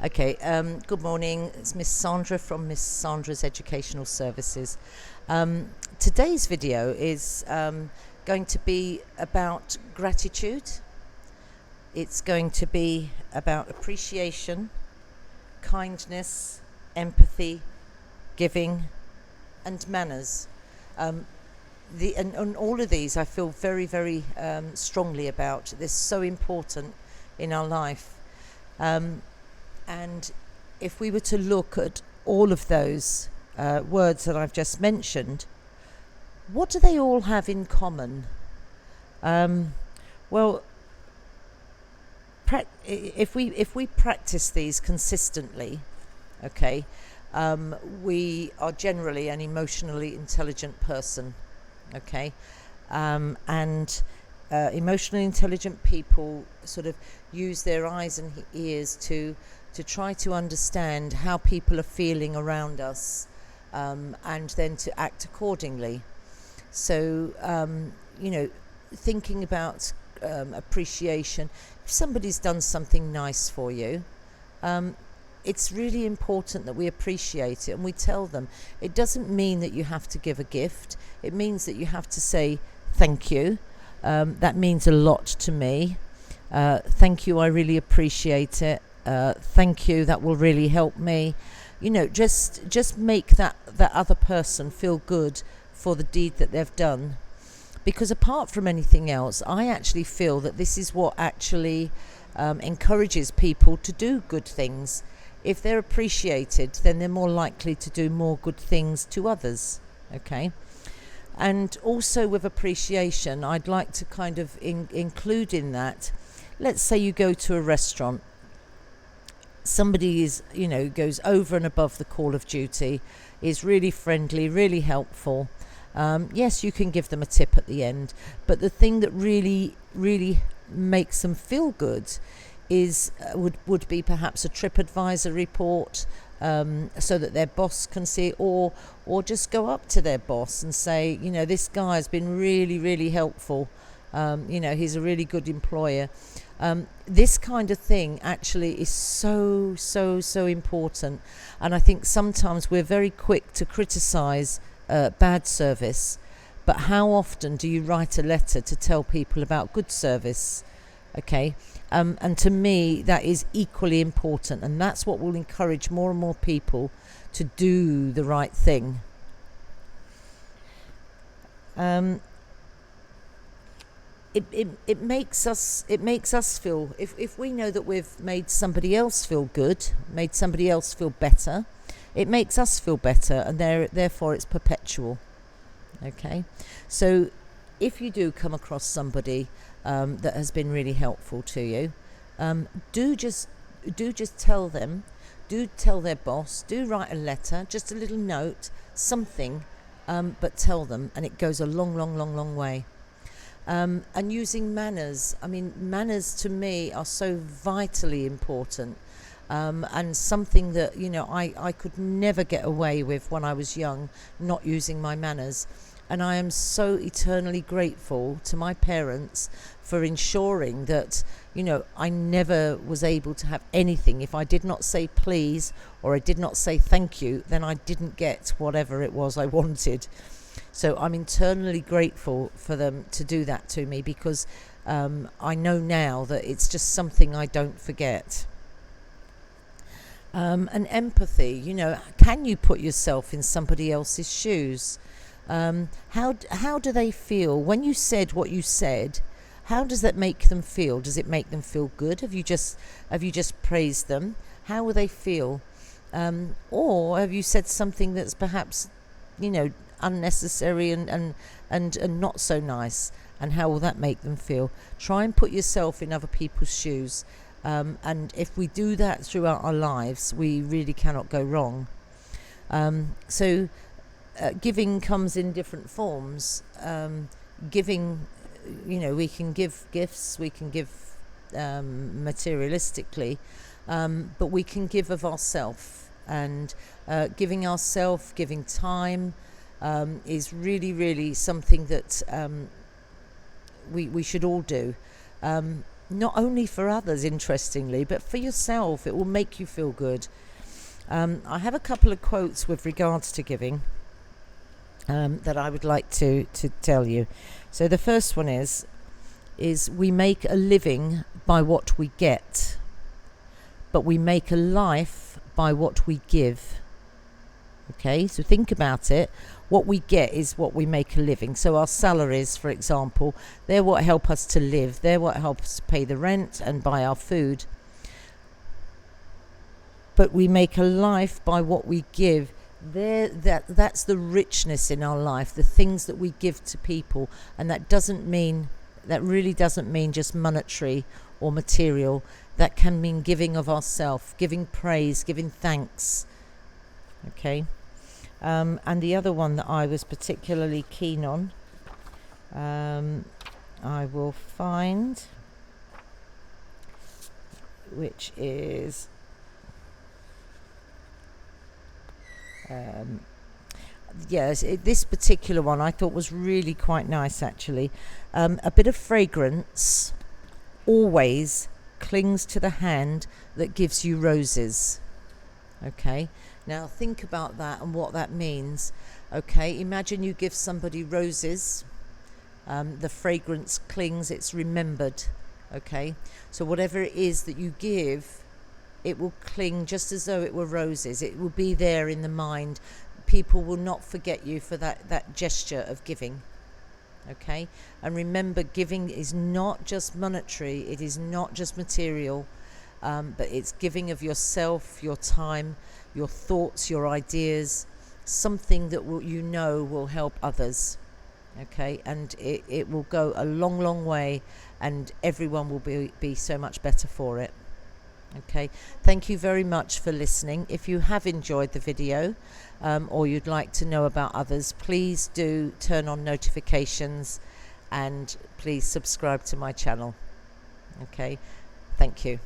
Okay, good morning. It's Miss Sandra from Miss Sandra's Educational Services. Today's video is going to be about gratitude. It's going to be about appreciation, kindness, empathy, giving, and manners. And all of these I feel very, very strongly about. They're so important in our life. And if we were to look at all of those words that I've just mentioned, what do they all have in common? Well, if we practice these consistently, okay, we are generally an emotionally intelligent person, okay, and emotionally intelligent people sort of use their eyes and ears to try to understand how people are feeling around us, and then to act accordingly. So, thinking about appreciation. If somebody's done something nice for you, it's really important that we appreciate it and we tell them. It doesn't mean that you have to give a gift. It means that you have to say thank you. That means a lot to me. Thank you, I really appreciate it. Thank you, that will really help me. Just make that other person feel good for the deed that they've done. Because apart from anything else, I actually feel that this is what actually encourages people to do good things. If they're appreciated, then they're more likely to do more good things to others. Okay? And also with appreciation, I'd like to kind of include in that, let's say you go to a restaurant. Somebody goes over and above the call of duty, is really friendly, really helpful. Yes, you can give them a tip at the end, but the thing that really, really makes them feel good is would be perhaps a TripAdvisor report, so that their boss can see it, or just go up to their boss and say, this guy has been really, really helpful. He's a really good employer. This kind of thing actually is so, so, so important. And I think sometimes we're very quick to criticize bad service, but how often do you write a letter to tell people about good service? Okay, and to me that is equally important, and that's what will encourage more and more people to do the right thing. It makes us feel, if we know that we've made somebody else feel good, made somebody else feel better, it makes us feel better, and therefore it's perpetual. Okay, so if you do come across somebody that has been really helpful to you, do just tell them, do tell their boss, do write a letter, just a little note, something, but tell them, and it goes a long, long, long, long way. And using manners. I mean, manners to me are so vitally important, and something that I could never get away with when I was young, not using my manners. And I am so eternally grateful to my parents for ensuring that I never was able to have anything. If I did not say please, or I did not say thank you, then I didn't get whatever it was I wanted. So I'm eternally grateful for them to do that to me, because I know now that it's just something I don't forget. And empathy, can you put yourself in somebody else's shoes? How do they feel when you said what you said? How does that make them feel? Does it make them feel good? Have you just praised them? How will they feel? Or have you said something that's perhaps unnecessary and not so nice, and how will that make them feel? Try and put yourself in other people's shoes, and if we do that throughout our lives, we really cannot go wrong. Giving comes in different forms. Giving, we can give gifts, we can give materialistically, but we can give of ourselves, and giving ourselves, giving time, is really, really something that we should all do. not only for others, interestingly, but for yourself. It will make you feel good. I have a couple of quotes with regards to giving that I would like to tell you. So the first one is we make a living by what we get, but we make a life by what we give. Okay, so think about it. What we get is what we make a living. So our salaries, for example, they're what help us to live. They're what help us pay the rent and buy our food. But we make a life by what we give. That's the richness in our life, the things that we give to people. And that really doesn't mean just monetary or material. That can mean giving of ourselves, giving praise, giving thanks. Okay. And the other one that I was particularly keen on, I will find, which is yes, this particular one I thought was really quite nice, actually. A bit of fragrance always clings to the hand that gives you roses. Okay, now think about that and what that means. Okay, imagine you give somebody roses. The fragrance clings, it's remembered. Okay, so whatever it is that you give, it will cling just as though it were roses. It will be there in the mind. People will not forget you for that gesture of giving. Okay, and remember, giving is not just monetary, it is not just material, but it's giving of yourself, your time, your thoughts, your ideas, something that will help others. Okay, and it will go a long, long way, and everyone will be so much better for it. Okay, thank you very much for listening. If you have enjoyed the video or you'd like to know about others, please do turn on notifications and please subscribe to my channel. Okay, thank you.